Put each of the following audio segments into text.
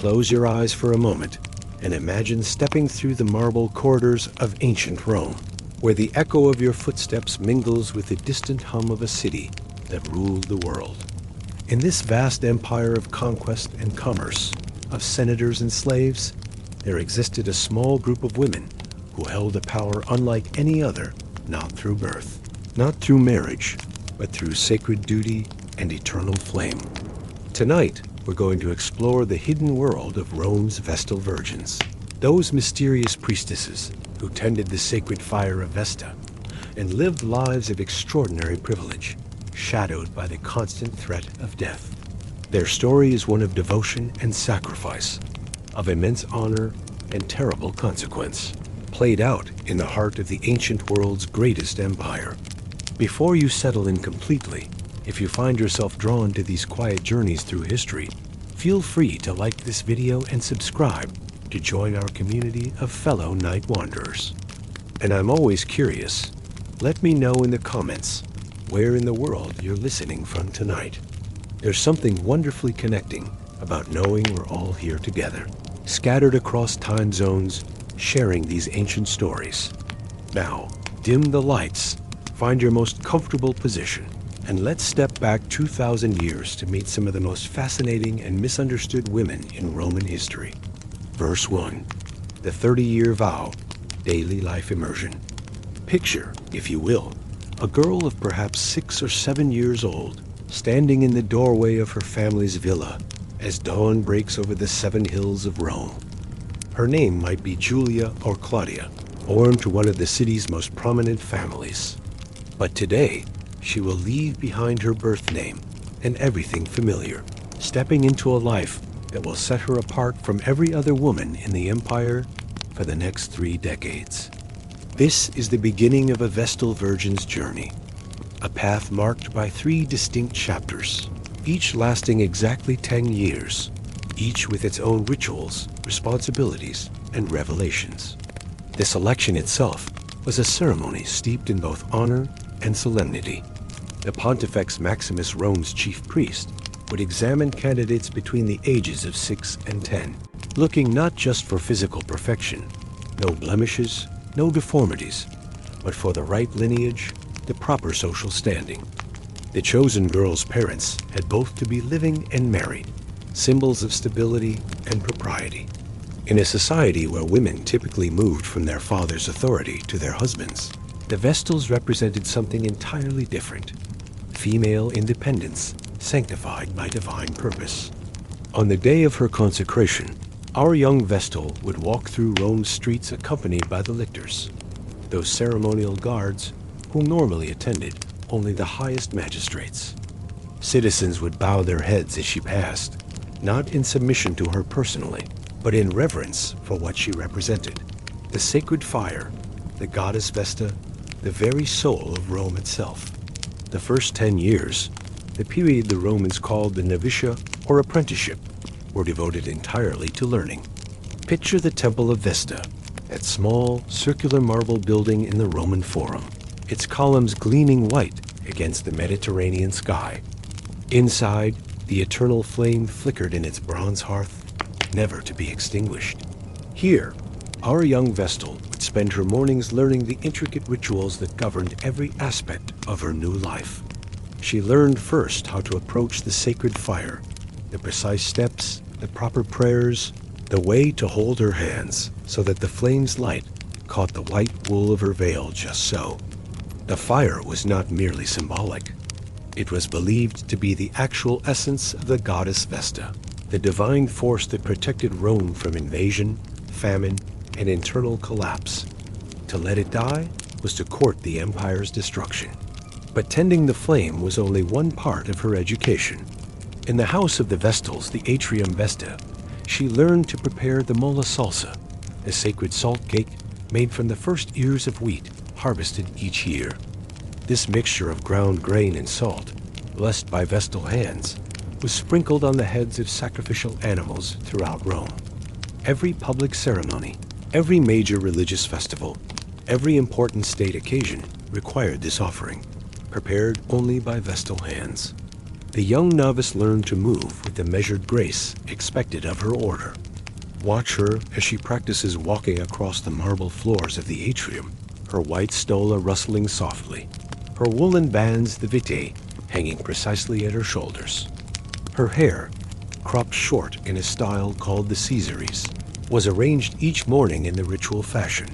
Close your eyes for a moment and imagine stepping through the marble corridors of ancient Rome, where the echo of your footsteps mingles with the distant hum of a city that ruled the world. In this vast empire of conquest and commerce, of senators and slaves, there existed a small group of women who held a power unlike any other, not through birth, not through marriage, but through sacred duty and eternal flame. Tonight, we're going to explore the hidden world of Rome's Vestal Virgins, those mysterious priestesses who tended the sacred fire of Vesta and lived lives of extraordinary privilege, shadowed by the constant threat of death. Their story is one of devotion and sacrifice, of immense honor and terrible consequence, played out in the heart of the ancient world's greatest empire. Before you settle in completely, if you find yourself drawn to these quiet journeys through history, feel free to like this video and subscribe to join our community of fellow night wanderers. And I'm always curious, let me know in the comments where in the world you're listening from tonight. There's something wonderfully connecting about knowing we're all here together, scattered across time zones, sharing these ancient stories. Now, dim the lights, find your most comfortable position, and let's step back 2,000 years to meet some of the most fascinating and misunderstood women in Roman history. Verse 1, the 30-year vow, daily life immersion. Picture, if you will, a girl of perhaps 6 or 7 years old, standing in the doorway of her family's villa as dawn breaks over the 7 hills of Rome. Her name might be Julia or Claudia, born to one of the city's most prominent families. But today, she will leave behind her birth name and everything familiar, stepping into a life that will set her apart from every other woman in the empire for the next 3 decades. This is the beginning of a Vestal Virgin's journey, a path marked by 3 distinct chapters, each lasting exactly 10 years, each with its own rituals, responsibilities, and revelations. The selection itself was a ceremony steeped in both honor and solemnity. The Pontifex Maximus, Rome's chief priest, would examine candidates between the ages of 6 and 10, looking not just for physical perfection, no blemishes, no deformities, but for the right lineage, the proper social standing. The chosen girl's parents had both to be living and married, symbols of stability and propriety. In a society where women typically moved from their father's authority to their husbands, the Vestals represented something entirely different: female independence, sanctified by divine purpose. On the day of her consecration, our young Vestal would walk through Rome's streets accompanied by the lictors, those ceremonial guards who normally attended only the highest magistrates. Citizens would bow their heads as she passed, not in submission to her personally, but in reverence for what she represented: the sacred fire, the goddess Vesta, the very soul of Rome itself. The first 10 years, the period the Romans called the novitia or apprenticeship, were devoted entirely to learning. Picture the Temple of Vesta, that small, circular marble building in the Roman Forum, its columns gleaming white against the Mediterranean sky. Inside, the eternal flame flickered in its bronze hearth, never to be extinguished. Here, our young Vestal would spend her mornings learning the intricate rituals that governed every aspect of her new life. She learned first how to approach the sacred fire, the precise steps, the proper prayers, the way to hold her hands so that the flame's light caught the white wool of her veil just so. The fire was not merely symbolic. It was believed to be the actual essence of the goddess Vesta, the divine force that protected Rome from invasion, famine, and internal collapse. To let it die was to court the empire's destruction. But tending the flame was only one part of her education. In the house of the Vestals, the Atrium Vesta, she learned to prepare the mola salsa, a sacred salt cake made from the first ears of wheat harvested each year. This mixture of ground grain and salt, blessed by Vestal hands, was sprinkled on the heads of sacrificial animals throughout Rome. Every public ceremony, every major religious festival, every important state occasion required this offering, prepared only by Vestal hands. The young novice learned to move with the measured grace expected of her order. Watch her as she practices walking across the marble floors of the atrium, her white stola rustling softly, her woolen bands, the vitae, hanging precisely at her shoulders. Her hair, cropped short in a style called the Caesaries, was arranged each morning in the ritual fashion.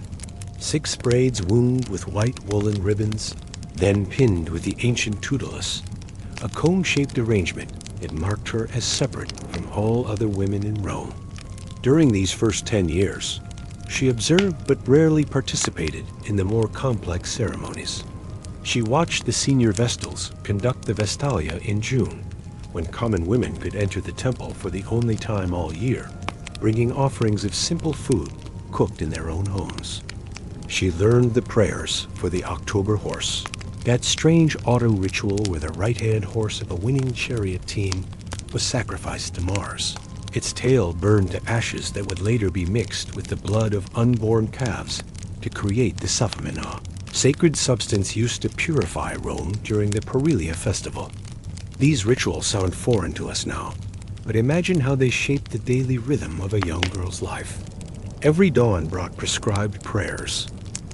6 braids wound with white woolen ribbons, then pinned with the ancient tutulus, a cone-shaped arrangement that marked her as separate from all other women in Rome. During these first 10 years, she observed but rarely participated in the more complex ceremonies. She watched the senior Vestals conduct the Vestalia in June, when common women could enter the temple for the only time all year, bringing offerings of simple food cooked in their own homes. She learned the prayers for the October horse, that strange auto ritual where the right-hand horse of a winning chariot team was sacrificed to Mars, its tail burned to ashes that would later be mixed with the blood of unborn calves to create the Sapphomena, sacred substance used to purify Rome during the Perilia festival. These rituals sound foreign to us now, but imagine how they shaped the daily rhythm of a young girl's life. Every dawn brought prescribed prayers.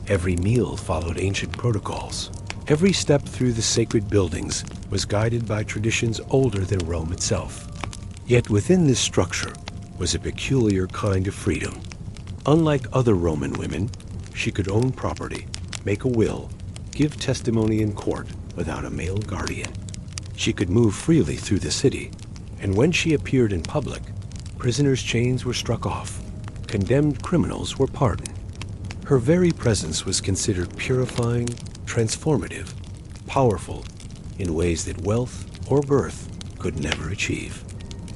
Every meal followed ancient protocols. Every step through the sacred buildings was guided by traditions older than Rome itself. Yet within this structure was a peculiar kind of freedom. Unlike other Roman women, she could own property, make a will, give testimony in court without a male guardian. She could move freely through the city, and when she appeared in public, prisoners' chains were struck off, condemned criminals were pardoned. Her very presence was considered purifying, transformative, powerful, in ways that wealth or birth could never achieve.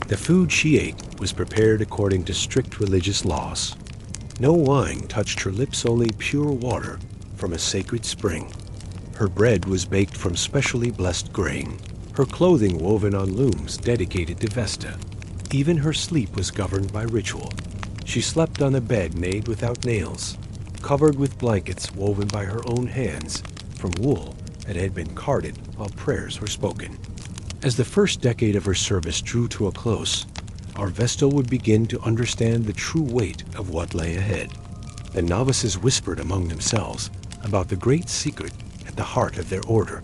The food she ate was prepared according to strict religious laws. No wine touched her lips, only pure water from a sacred spring. Her bread was baked from specially blessed grain, her clothing woven on looms dedicated to Vesta. Even her sleep was governed by ritual. She slept on a bed made without nails, covered with blankets woven by her own hands from wool that had been carded while prayers were spoken. As the first decade of her service drew to a close, our Vestal would begin to understand the true weight of what lay ahead. The novices whispered among themselves about the great secret at the heart of their order,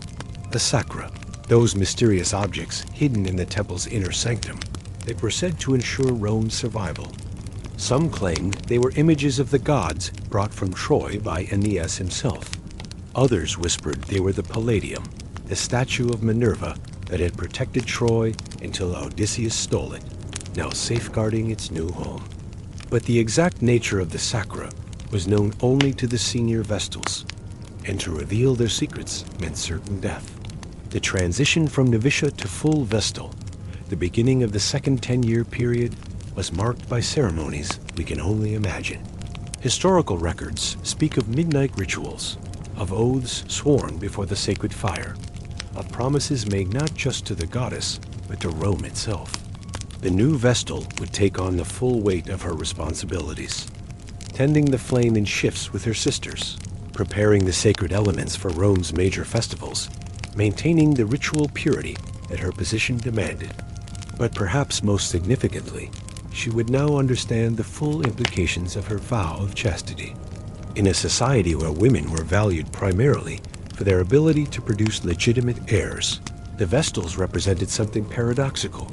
the sacra, those mysterious objects hidden in the temple's inner sanctum that were said to ensure Rome's survival. Some claimed they were images of the gods brought from Troy by Aeneas himself. Others whispered they were the Palladium, the statue of Minerva that had protected Troy until Odysseus stole it, now safeguarding its new home. But the exact nature of the sacra was known only to the senior Vestals, and to reveal their secrets meant certain death. The transition from novitiate to full Vestal, the beginning of the second 10-year period, was marked by ceremonies we can only imagine. Historical records speak of midnight rituals, of oaths sworn before the sacred fire, of promises made not just to the goddess, but to Rome itself. The new Vestal would take on the full weight of her responsibilities, tending the flame in shifts with her sisters, preparing the sacred elements for Rome's major festivals, maintaining the ritual purity that her position demanded. But perhaps most significantly, she would now understand the full implications of her vow of chastity. In a society where women were valued primarily for their ability to produce legitimate heirs, the Vestals represented something paradoxical.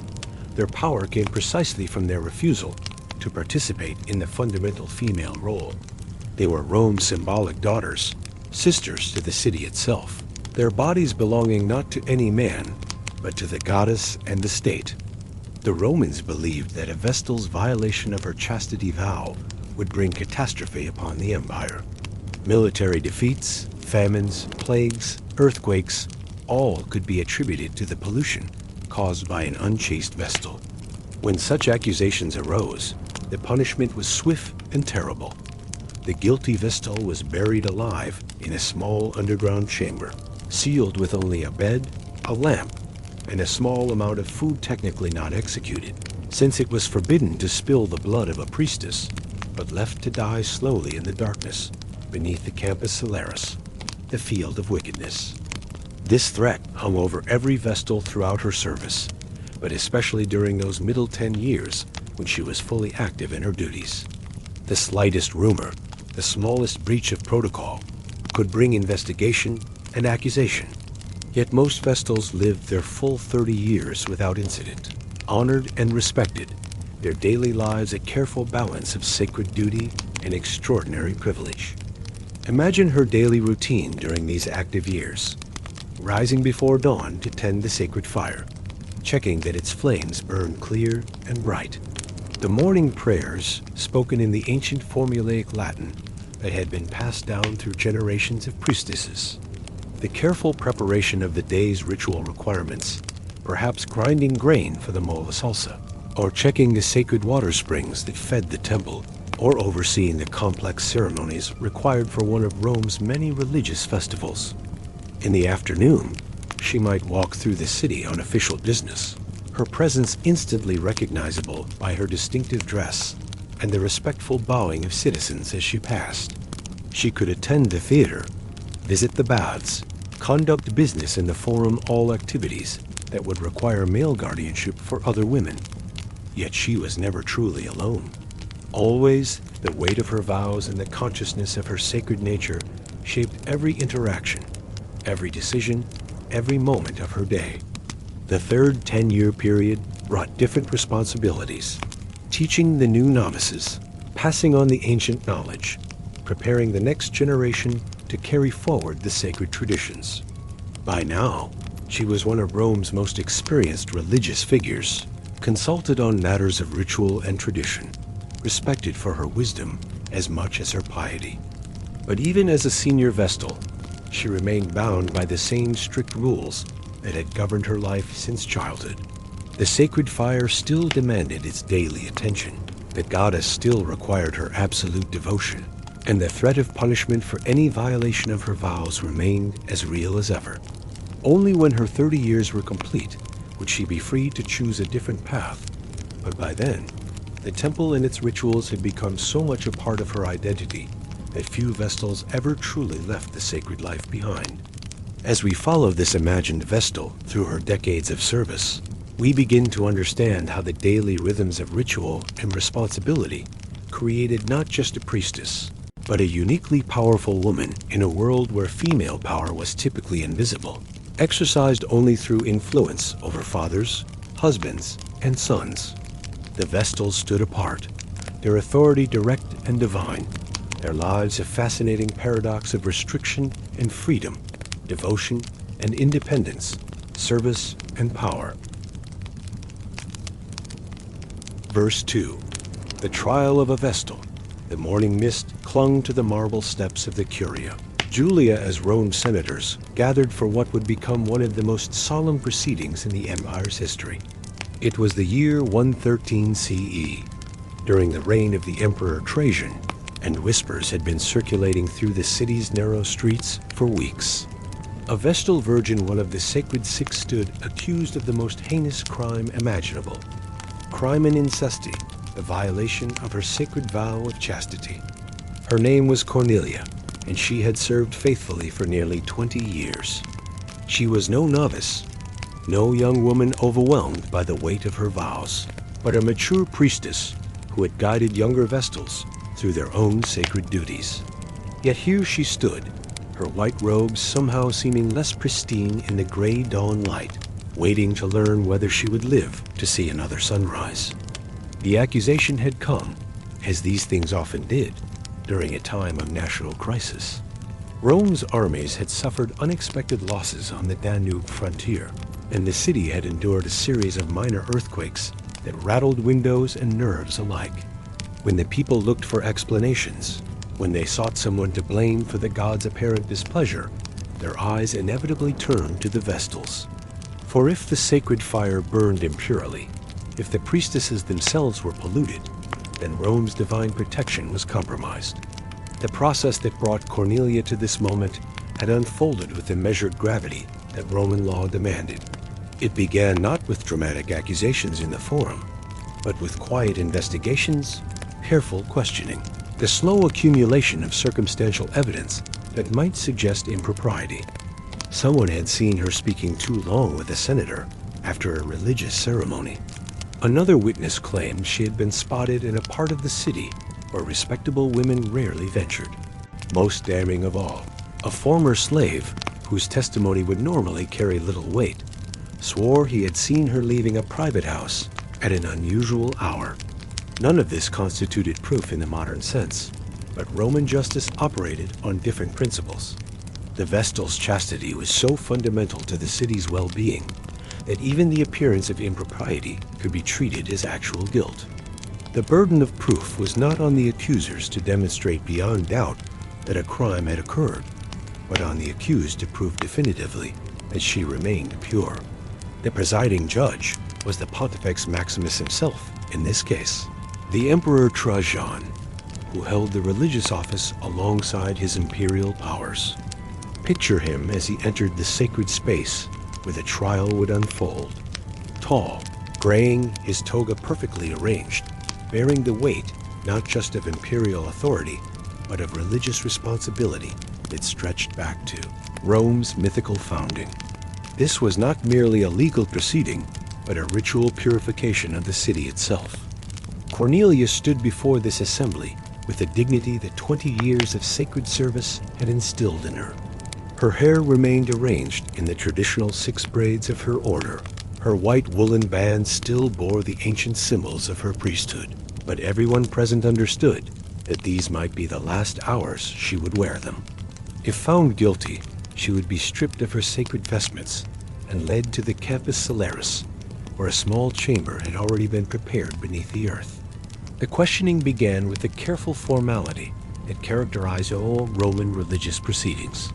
Their power came precisely from their refusal to participate in the fundamental female role. They were Rome's symbolic daughters, sisters to the city itself, their bodies belonging not to any man, but to the goddess and the state. The Romans believed that a Vestal's violation of her chastity vow would bring catastrophe upon the empire. Military defeats, famines, plagues, earthquakes, all could be attributed to the pollution caused by an unchaste Vestal. When such accusations arose, the punishment was swift and terrible. The guilty Vestal was buried alive in a small underground chamber, sealed with only a bed, a lamp, and a small amount of food technically not executed, since it was forbidden to spill the blood of a priestess, but left to die slowly in the darkness beneath the Campus Salaris, the field of wickedness. This threat hung over every Vestal throughout her service, but especially during those middle 10 years when she was fully active in her duties. The slightest rumor, the smallest breach of protocol, could bring investigation and accusation. Yet most Vestals lived their full 30 years without incident, honored and respected, their daily lives a careful balance of sacred duty and extraordinary privilege. Imagine her daily routine during these active years. Rising before dawn to tend the sacred fire, checking that its flames burn clear and bright. The morning prayers, spoken in the ancient formulaic Latin that had been passed down through generations of priestesses. The careful preparation of the day's ritual requirements, perhaps grinding grain for the mola salsa, or checking the sacred water springs that fed the temple, or overseeing the complex ceremonies required for one of Rome's many religious festivals. In the afternoon, she might walk through the city on official business, her presence instantly recognizable by her distinctive dress and the respectful bowing of citizens as she passed. She could attend the theater, visit the baths, conduct business in the forum, all activities that would require male guardianship for other women. Yet she was never truly alone. Always, the weight of her vows and the consciousness of her sacred nature shaped every interaction, every decision, every moment of her day. The third 10-year period brought different responsibilities, teaching the new novices, passing on the ancient knowledge, preparing the next generation to carry forward the sacred traditions. By now, she was one of Rome's most experienced religious figures, consulted on matters of ritual and tradition, respected for her wisdom as much as her piety. But even as a senior Vestal, she remained bound by the same strict rules that had governed her life since childhood. The sacred fire still demanded its daily attention. The goddess still required her absolute devotion, and the threat of punishment for any violation of her vows remained as real as ever. Only when her 30 years were complete would she be free to choose a different path. But by then, the temple and its rituals had become so much a part of her identity that few Vestals ever truly left the sacred life behind. As we follow this imagined Vestal through her decades of service, we begin to understand how the daily rhythms of ritual and responsibility created not just a priestess, but a uniquely powerful woman in a world where female power was typically invisible, exercised only through influence over fathers, husbands, and sons. The Vestals stood apart, their authority direct and divine, their lives a fascinating paradox of restriction and freedom, devotion and independence, service and power. Verse 2. The trial of a Vestal. The morning mist clung to the marble steps of the Curia. Julia, as Rome's senators, gathered for what would become one of the most solemn proceedings in the empire's history. It was the year 113 CE, during the reign of the Emperor Trajan, and whispers had been circulating through the city's narrow streets for weeks. A Vestal Virgin, one of the sacred six, stood accused of the most heinous crime imaginable, crimen incesti, the violation of her sacred vow of chastity. Her name was Cornelia, and she had served faithfully for nearly 20 years. She was no novice, no young woman overwhelmed by the weight of her vows, but a mature priestess who had guided younger Vestals through their own sacred duties. Yet here she stood, her white robes somehow seeming less pristine in the gray dawn light, waiting to learn whether she would live to see another sunrise. The accusation had come, as these things often did, during a time of national crisis. Rome's armies had suffered unexpected losses on the Danube frontier, and the city had endured a series of minor earthquakes that rattled windows and nerves alike. When the people looked for explanations, when they sought someone to blame for the gods' apparent displeasure, their eyes inevitably turned to the Vestals. For if the sacred fire burned impurely, if the priestesses themselves were polluted, then Rome's divine protection was compromised. The process that brought Cornelia to this moment had unfolded with the measured gravity that Roman law demanded. It began not with dramatic accusations in the forum, but with quiet investigations, careful questioning, the slow accumulation of circumstantial evidence that might suggest impropriety. Someone had seen her speaking too long with a senator after a religious ceremony. Another witness claimed she had been spotted in a part of the city where respectable women rarely ventured. Most damning of all, a former slave, whose testimony would normally carry little weight, swore he had seen her leaving a private house at an unusual hour. None of this constituted proof in the modern sense, but Roman justice operated on different principles. The Vestal's chastity was so fundamental to the city's well-being that even the appearance of impropriety could be treated as actual guilt. The burden of proof was not on the accusers to demonstrate beyond doubt that a crime had occurred, but on the accused to prove definitively that she remained pure. The presiding judge was the Pontifex Maximus himself in this case, the Emperor Trajan, who held the religious office alongside his imperial powers. Picture him as he entered the sacred space where the trial would unfold. Tall, graying, his toga perfectly arranged, bearing the weight not just of imperial authority, but of religious responsibility that stretched back to Rome's mythical founding. This was not merely a legal proceeding, but a ritual purification of the city itself. Cornelia stood before this assembly with the dignity that 20 years of sacred service had instilled in her. Her hair remained arranged in the traditional 6 braids of her order. Her white woolen bands still bore the ancient symbols of her priesthood, but everyone present understood that these might be the last hours she would wear them. If found guilty, she would be stripped of her sacred vestments and led to the Campus Celeris, where a small chamber had already been prepared beneath the earth. The questioning began with the careful formality that characterized all Roman religious proceedings.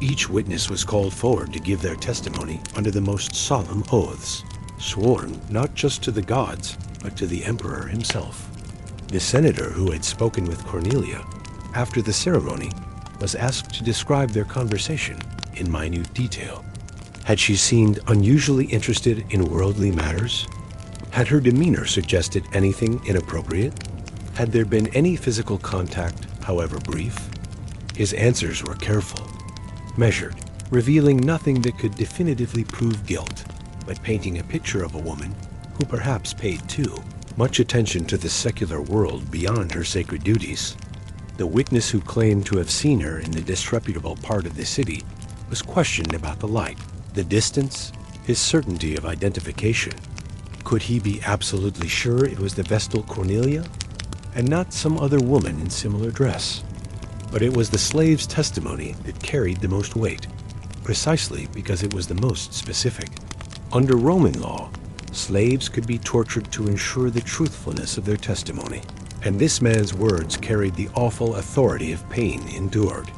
Each witness was called forward to give their testimony under the most solemn oaths, sworn not just to the gods, but to the emperor himself. The senator who had spoken with Cornelia after the ceremony was asked to describe their conversation in minute detail. Had she seemed unusually interested in worldly matters? Had her demeanor suggested anything inappropriate? Had there been any physical contact, however brief? His answers were careful, measured, revealing nothing that could definitively prove guilt, but painting a picture of a woman who perhaps paid too much attention to the secular world beyond her sacred duties. The witness who claimed to have seen her in the disreputable part of the city was questioned about the light, the distance, his certainty of identification. Could he be absolutely sure it was the Vestal Cornelia and not some other woman in similar dress? But it was the slave's testimony that carried the most weight, precisely because it was the most specific. Under Roman law, slaves could be tortured to ensure the truthfulness of their testimony, and this man's words carried the awful authority of pain endured.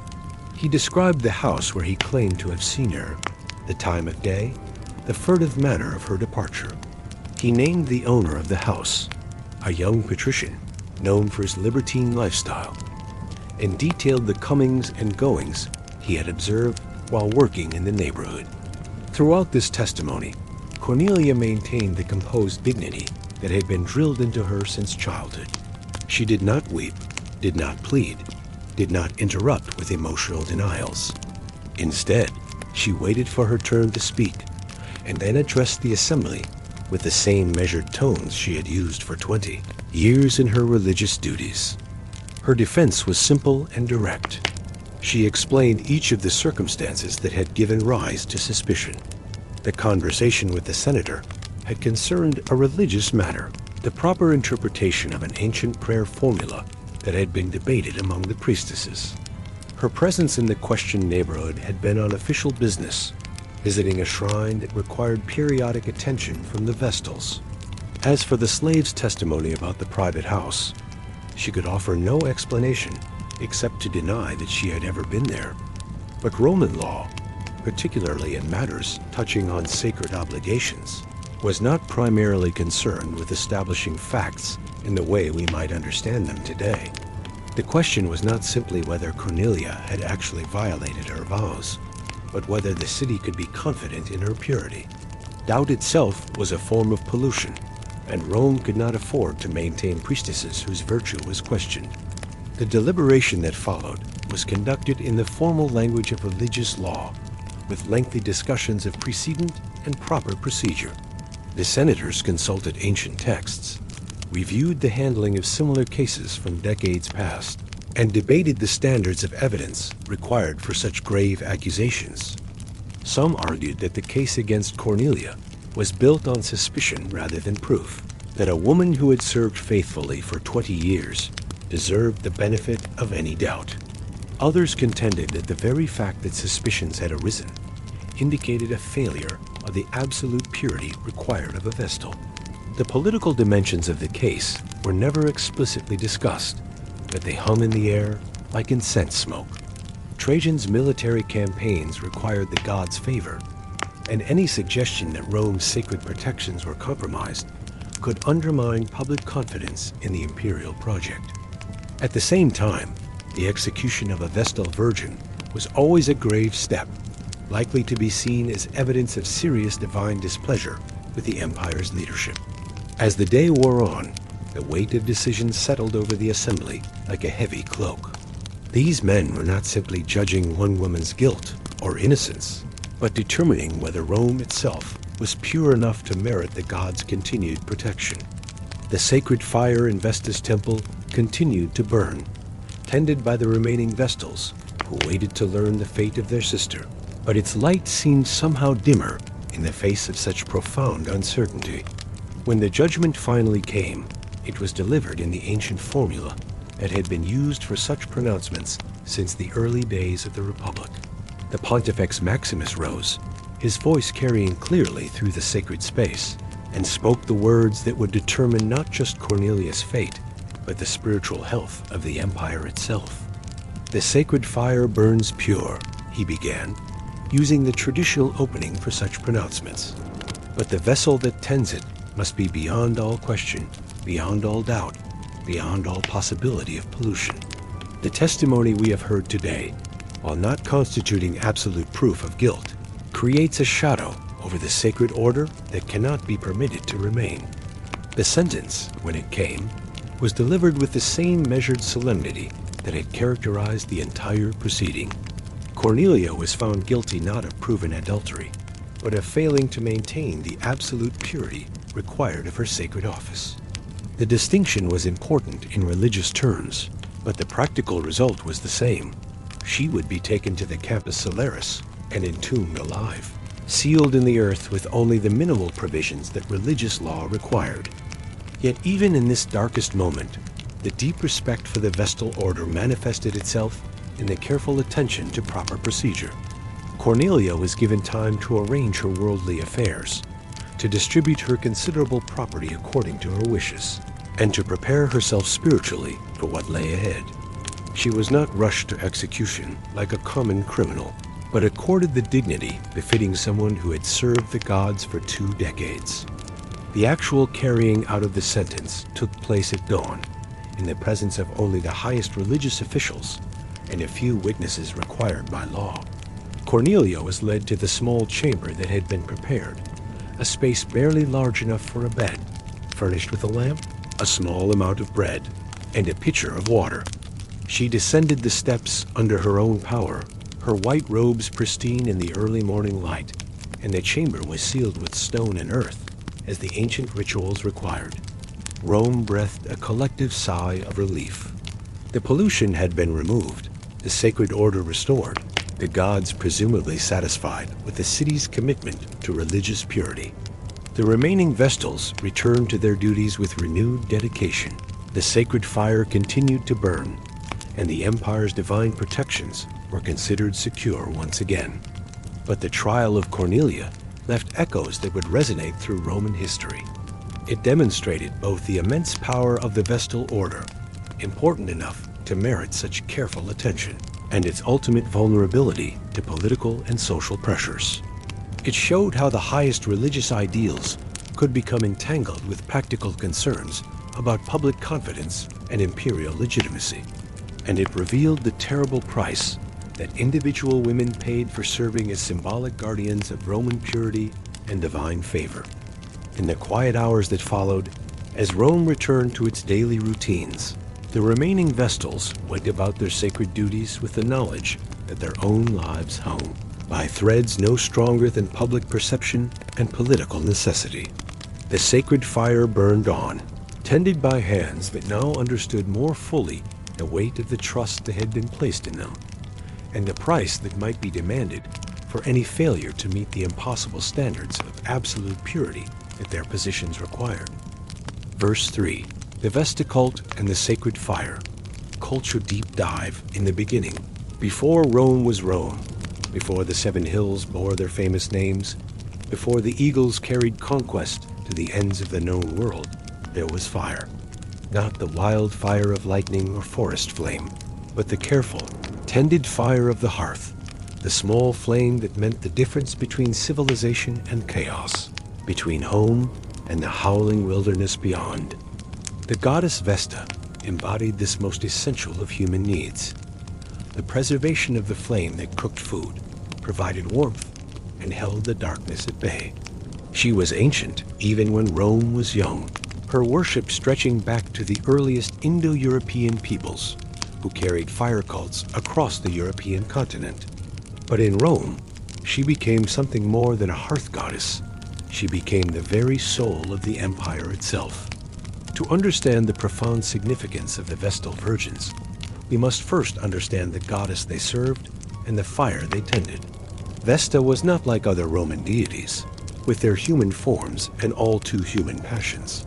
He described the house where he claimed to have seen her, the time of day, the furtive manner of her departure. He named the owner of the house, a young patrician known for his libertine lifestyle, and detailed the comings and goings he had observed while working in the neighborhood. Throughout this testimony, Cornelia maintained the composed dignity that had been drilled into her since childhood. She did not weep, did not plead, did not interrupt with emotional denials. Instead, she waited for her turn to speak, and then addressed the assembly with the same measured tones she had used for 20 years in her religious duties. Her defense was simple and direct. She explained each of the circumstances that had given rise to suspicion. The conversation with the senator had concerned a religious matter, the proper interpretation of an ancient prayer formula that had been debated among the priestesses. Her presence in the questioned neighborhood had been on official business, visiting a shrine that required periodic attention from the Vestals. As for the slave's testimony about the private house, she could offer no explanation except to deny that she had ever been there. But Roman law, particularly in matters touching on sacred obligations, was not primarily concerned with establishing facts in the way we might understand them today. The question was not simply whether Cornelia had actually violated her vows, but whether the city could be confident in her purity. Doubt itself was a form of pollution, and Rome could not afford to maintain priestesses whose virtue was questioned. The deliberation that followed was conducted in the formal language of religious law, with lengthy discussions of precedent and proper procedure. The senators consulted ancient texts, reviewed the handling of similar cases from decades past, and debated the standards of evidence required for such grave accusations. Some argued that the case against Cornelia was built on suspicion rather than proof, that a woman who had served faithfully for 20 years deserved the benefit of any doubt. Others contended that the very fact that suspicions had arisen indicated a failure of the absolute purity required of a Vestal. The political dimensions of the case were never explicitly discussed, but they hung in the air like incense smoke. Trajan's military campaigns required the gods' favor, and any suggestion that Rome's sacred protections were compromised could undermine public confidence in the imperial project. At the same time, the execution of a Vestal Virgin was always a grave step, likely to be seen as evidence of serious divine displeasure with the empire's leadership. As the day wore on, the weight of decisions settled over the assembly like a heavy cloak. These men were not simply judging one woman's guilt or innocence, but determining whether Rome itself was pure enough to merit the gods' continued protection. The sacred fire in Vesta's temple continued to burn, tended by the remaining Vestals, who waited to learn the fate of their sister. But its light seemed somehow dimmer in the face of such profound uncertainty. When the judgment finally came, it was delivered in the ancient formula that had been used for such pronouncements since the early days of the Republic. The Pontifex Maximus rose, his voice carrying clearly through the sacred space, and spoke the words that would determine not just Cornelius' fate, but the spiritual health of the empire itself. "The sacred fire burns pure," he began, using the traditional opening for such pronouncements. "But the vessel that tends it must be beyond all question, beyond all doubt, beyond all possibility of pollution." The testimony we have heard today, while not constituting absolute proof of guilt, creates a shadow over the sacred order that cannot be permitted to remain. The sentence, when it came, was delivered with the same measured solemnity that had characterized the entire proceeding. Cornelia was found guilty not of proven adultery, but of failing to maintain the absolute purity required of her sacred office. The distinction was important in religious terms, but the practical result was the same. She would be taken to the Campus Solaris and entombed alive, sealed in the earth with only the minimal provisions that religious law required. Yet even in this darkest moment, the deep respect for the Vestal order manifested itself in the careful attention to proper procedure. Cornelia was given time to arrange her worldly affairs, to distribute her considerable property according to her wishes, and to prepare herself spiritually for what lay ahead. She was not rushed to execution like a common criminal, but accorded the dignity befitting someone who had served the gods for 2 decades. The actual carrying out of the sentence took place at dawn, in the presence of only the highest religious officials and a few witnesses required by law. Cornelia was led to the small chamber that had been prepared, a space barely large enough for a bed, furnished with a lamp, a small amount of bread, and a pitcher of water. She descended the steps under her own power, her white robes pristine in the early morning light, and the chamber was sealed with stone and earth, as the ancient rituals required. Rome breathed a collective sigh of relief. The pollution had been removed, the sacred order restored, the gods presumably satisfied with the city's commitment to religious purity. The remaining Vestals returned to their duties with renewed dedication. The sacred fire continued to burn, and the empire's divine protections were considered secure once again. But the trial of Cornelia left echoes that would resonate through Roman history. It demonstrated both the immense power of the Vestal order, important enough to merit such careful attention, and its ultimate vulnerability to political and social pressures. It showed how the highest religious ideals could become entangled with practical concerns about public confidence and imperial legitimacy. And it revealed the terrible price that individual women paid for serving as symbolic guardians of Roman purity and divine favor. In the quiet hours that followed, as Rome returned to its daily routines, the remaining Vestals went about their sacred duties with the knowledge that their own lives hung. by threads no stronger than public perception and political necessity. The sacred fire burned on, tended by hands that now understood more fully the weight of the trust that had been placed in them, and the price that might be demanded for any failure to meet the impossible standards of absolute purity that their positions required. Verse 3. The Vesta cult and the sacred fire. Culture deep dive in the beginning. Before Rome was Rome, before the 7 hills bore their famous names, before the eagles carried conquest to the ends of the known world, there was fire. Not the wild fire of lightning or forest flame, but the careful, tended fire of the hearth, the small flame that meant the difference between civilization and chaos, between home and the howling wilderness beyond. The goddess Vesta embodied this most essential of human needs, the preservation of the flame that cooked food, provided warmth, and held the darkness at bay. She was ancient even when Rome was young, her worship stretching back to the earliest Indo-European peoples who carried fire cults across the European continent. But in Rome, she became something more than a hearth goddess. She became the very soul of the empire itself. To understand the profound significance of the Vestal Virgins, we must first understand the goddess they served and the fire they tended. Vesta was not like other Roman deities, with their human forms and all too human passions.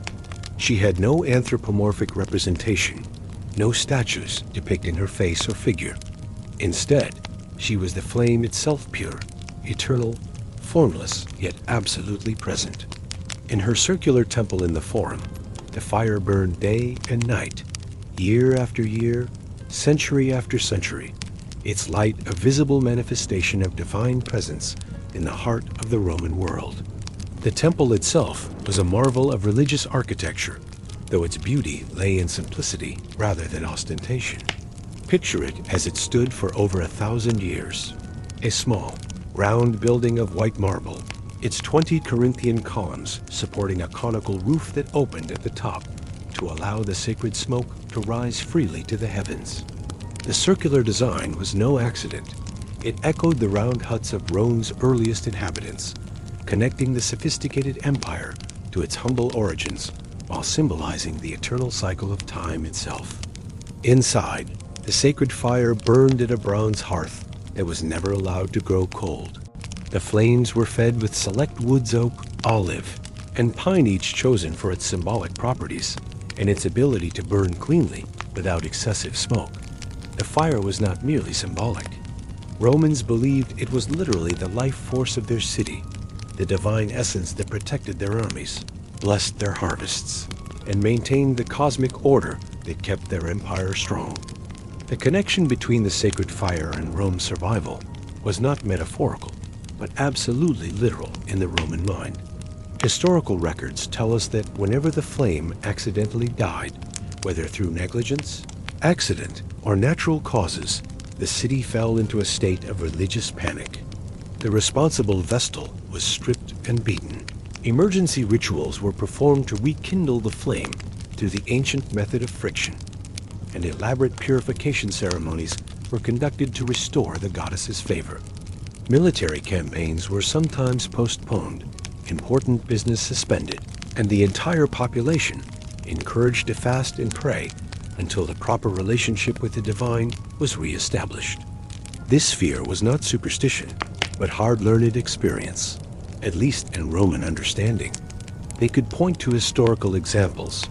She had no anthropomorphic representation, no statues depicting her face or figure. Instead, she was the flame itself, pure, eternal, formless, yet absolutely present. In her circular temple in the Forum, the fire burned day and night, year after year, century after century, its light a visible manifestation of divine presence in the heart of the Roman world. The temple itself was a marvel of religious architecture, though its beauty lay in simplicity rather than ostentation. Picture it as it stood for over 1,000 years. A small, round building of white marble, its 20 Corinthian columns supporting a conical roof that opened at the top to allow the sacred smoke to rise freely to the heavens. The circular design was no accident. It echoed the round huts of Rome's earliest inhabitants, connecting the sophisticated empire to its humble origins while symbolizing the eternal cycle of time itself. Inside, the sacred fire burned at a bronze hearth that was never allowed to grow cold. The flames were fed with select woods oak, olive, and pine, each chosen for its symbolic properties and its ability to burn cleanly without excessive smoke. The fire was not merely symbolic. Romans believed it was literally the life force of their city, the divine essence that protected their armies, blessed their harvests, and maintained the cosmic order that kept their empire strong. The connection between the sacred fire and Rome's survival was not metaphorical, but absolutely literal in the Roman mind. Historical records tell us that whenever the flame accidentally died, whether through negligence, accident, or natural causes, the city fell into a state of religious panic. The responsible Vestal was stripped and beaten. Emergency rituals were performed to rekindle the flame through the ancient method of friction, and elaborate purification ceremonies were conducted to restore the goddess's favor. Military campaigns were sometimes postponed, important business suspended, and the entire population encouraged to fast and pray until the proper relationship with the divine was re-established. This fear was not superstition, but hard-learned experience, at least in Roman understanding. They could point to historical examples.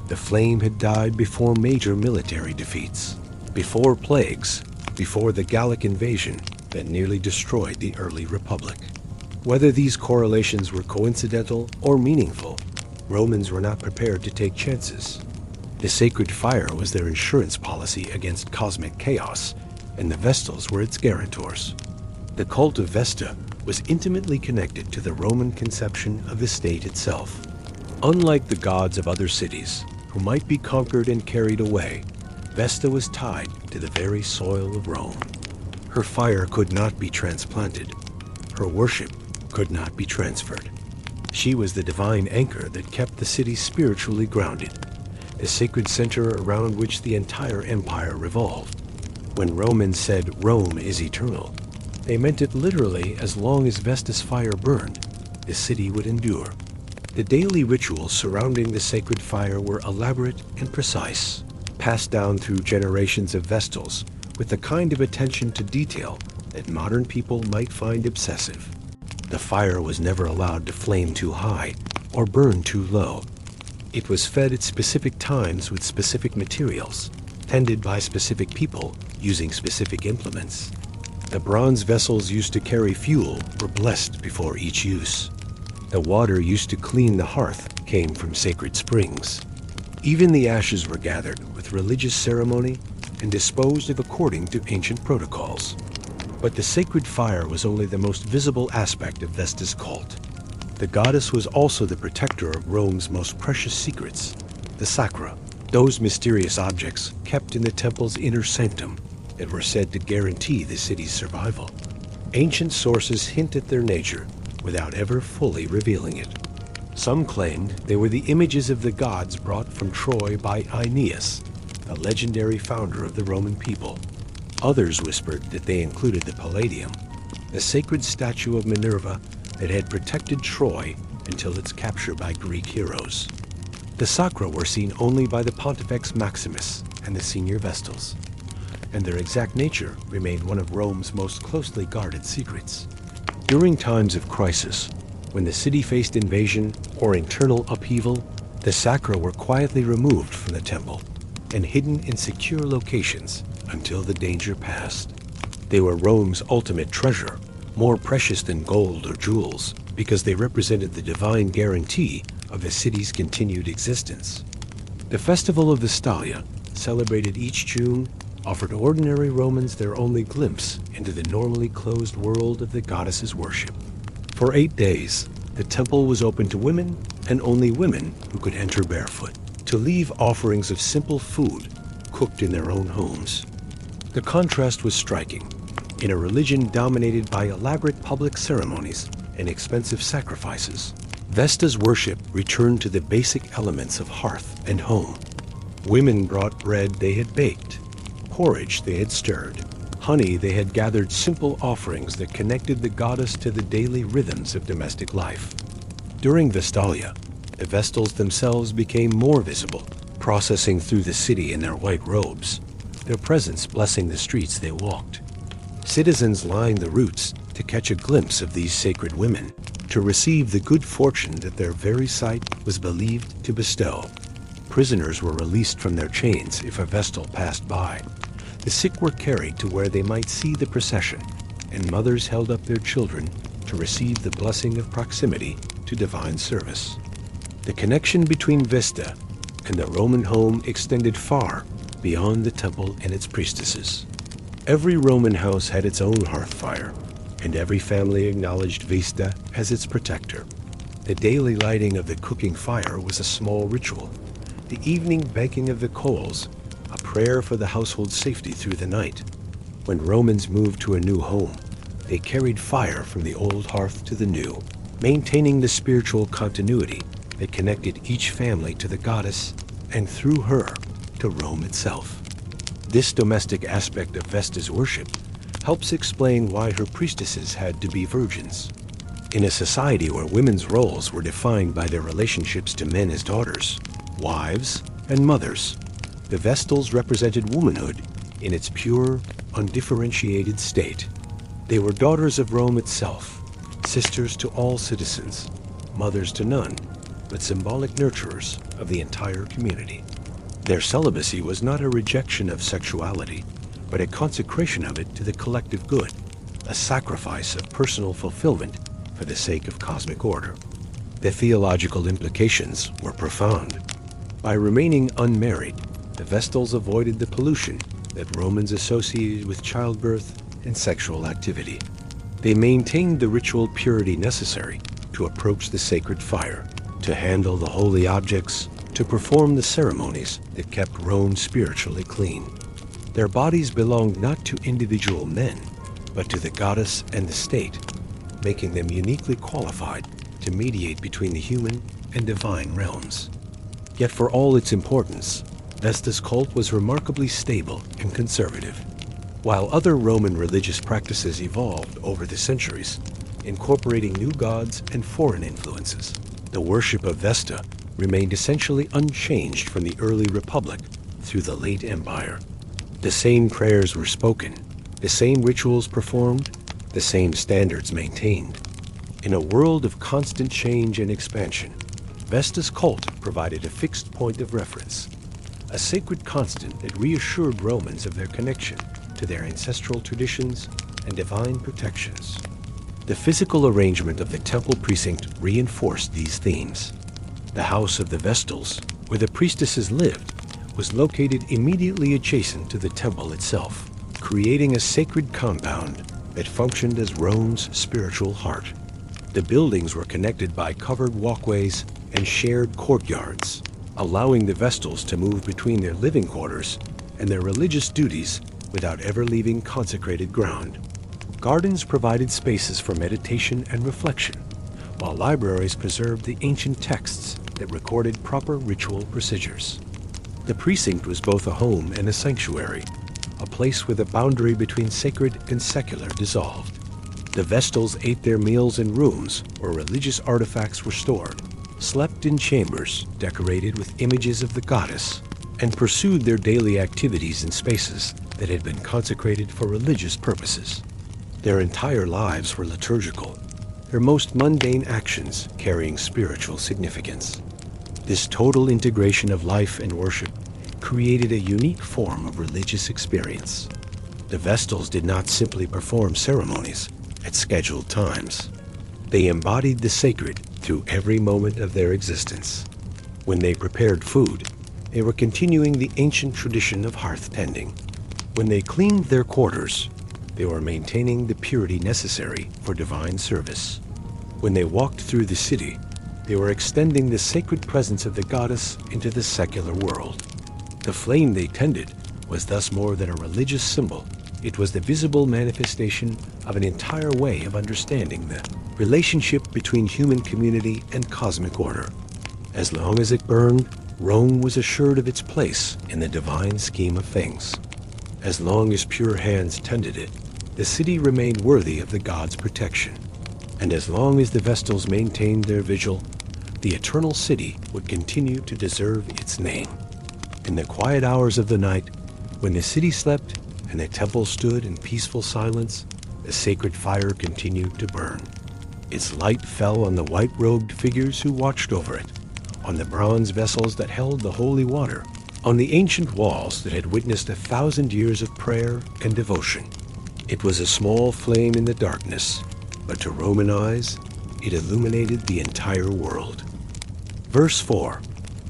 The flame had died before major military defeats, before plagues, before the Gallic invasion that nearly destroyed the early republic. Whether these correlations were coincidental or meaningful, Romans were not prepared to take chances. The sacred fire was their insurance policy against cosmic chaos, and the Vestals were its guarantors. The cult of Vesta was intimately connected to the Roman conception of the state itself. Unlike the gods of other cities, who might be conquered and carried away, Vesta was tied to the very soil of Rome. Her fire could not be transplanted. Her worship could not be transferred. She was the divine anchor that kept the city spiritually grounded, the sacred center around which the entire empire revolved. When Romans said Rome is eternal, They meant it literally. As long as Vesta's fire burned, the city would endure. The daily rituals surrounding the sacred fire were elaborate and precise, passed down through generations of Vestals with the kind of attention to detail that modern people might find obsessive. The fire was never allowed to flame too high or burn too low. It was fed at specific times with specific materials, tended by specific people using specific implements. The bronze vessels used to carry fuel were blessed before each use. The water used to clean the hearth came from sacred springs. Even the ashes were gathered with religious ceremony and disposed of according to ancient protocols. But the sacred fire was only the most visible aspect of Vesta's cult. The goddess was also the protector of Rome's most precious secrets, the sacra, those mysterious objects kept in the temple's inner sanctum that were said to guarantee the city's survival. Ancient sources hint at their nature without ever fully revealing it. Some claimed they were the images of the gods brought from Troy by Aeneas, the legendary founder of the Roman people. Others whispered that they included the Palladium, the sacred statue of Minerva that had protected Troy until its capture by Greek heroes. The sacra were seen only by the Pontifex Maximus and the senior Vestals, and their exact nature remained one of Rome's most closely guarded secrets. During times of crisis, when the city faced invasion or internal upheaval, the sacra were quietly removed from the temple and hidden in secure locations until the danger passed. They were Rome's ultimate treasure, more precious than gold or jewels, because they represented the divine guarantee of the city's continued existence. The festival of Vestalia, celebrated each June, offered ordinary Romans their only glimpse into the normally closed world of the goddess's worship. For 8 days, the temple was open to women, and only women who could enter barefoot, to leave offerings of simple food cooked in their own homes. The contrast was striking. In a religion dominated by elaborate public ceremonies and expensive sacrifices, Vesta's worship returned to the basic elements of hearth and home. Women brought bread they had baked, porridge they had stirred, honey they had gathered, simple offerings that connected the goddess to the daily rhythms of domestic life. During Vestalia, the Vestals themselves became more visible, processing through the city in their white robes, their presence blessing the streets they walked. Citizens lined the routes to catch a glimpse of these sacred women, to receive the good fortune that their very sight was believed to bestow. Prisoners were released from their chains if a Vestal passed by. The sick were carried to where they might see the procession, and mothers held up their children to receive the blessing of proximity to divine service. The connection between Vesta and the Roman home extended far beyond the temple and its priestesses. Every Roman house had its own hearth fire, and every family acknowledged Vesta as its protector. The daily lighting of the cooking fire was a small ritual. The evening baking of the coals, a prayer for the household's safety through the night. When Romans moved to a new home, they carried fire from the old hearth to the new, maintaining the spiritual continuity that connected each family to the goddess and through her to Rome itself. This domestic aspect of Vesta's worship helps explain why her priestesses had to be virgins. In a society where women's roles were defined by their relationships to men as daughters, wives, and mothers, the Vestals represented womanhood in its pure, undifferentiated state. They were daughters of Rome itself, sisters to all citizens, mothers to none, but symbolic nurturers of the entire community. Their celibacy was not a rejection of sexuality, but a consecration of it to the collective good, a sacrifice of personal fulfillment for the sake of cosmic order. The theological implications were profound. By remaining unmarried, the Vestals avoided the pollution that Romans associated with childbirth and sexual activity. They maintained the ritual purity necessary to approach the sacred fire, to handle the holy objects, to perform the ceremonies that kept Rome spiritually clean. Their bodies belonged not to individual men, but to the goddess and the state, making them uniquely qualified to mediate between the human and divine realms. Yet for all its importance, Vesta's cult was remarkably stable and conservative. while other Roman religious practices evolved over the centuries, incorporating new gods and foreign influences. The worship of Vesta remained essentially unchanged from the early Republic through the late Empire. The same prayers were spoken, the same rituals performed, the same standards maintained. In a world of constant change and expansion, Vesta's cult provided a fixed point of reference, a sacred constant that reassured Romans of their connection to their ancestral traditions and divine protections. The physical arrangement of the temple precinct reinforced these themes. The house of the Vestals, where the priestesses lived, was located immediately adjacent to the temple itself, creating a sacred compound that functioned as Rome's spiritual heart. The buildings were connected by covered walkways and shared courtyards, allowing the Vestals to move between their living quarters and their religious duties without ever leaving consecrated ground. Gardens provided spaces for meditation and reflection, while libraries preserved the ancient texts that recorded proper ritual procedures. The precinct was both a home and a sanctuary, a place where the boundary between sacred and secular dissolved. The Vestals ate their meals in rooms where religious artifacts were stored, slept in chambers decorated with images of the goddess, and pursued their daily activities in spaces that had been consecrated for religious purposes. Their entire lives were liturgical, their most mundane actions carrying spiritual significance. This total integration of life and worship created a unique form of religious experience. The Vestals did not simply perform ceremonies at scheduled times. They embodied the sacred through every moment of their existence. When they prepared food, they were continuing the ancient tradition of hearth tending. When they cleaned their quarters, they were maintaining the purity necessary for divine service. When they walked through the city, they were extending the sacred presence of the goddess into the secular world. The flame they tended was thus more than a religious symbol. It was the visible manifestation of an entire way of understanding the relationship between human community and cosmic order. As long as it burned, Rome was assured of its place in the divine scheme of things. As long as pure hands tended it, the city remained worthy of the god's protection. And as long as the Vestals maintained their vigil, the eternal city would continue to deserve its name. In the quiet hours of the night, when the city slept and the temple stood in peaceful silence, the sacred fire continued to burn. Its light fell on the white-robed figures who watched over it, on the bronze vessels that held the holy water, on the ancient walls that had witnessed 1,000 years of prayer and devotion. It was a small flame in the darkness, but to Roman eyes, it illuminated the entire world. Verse 4,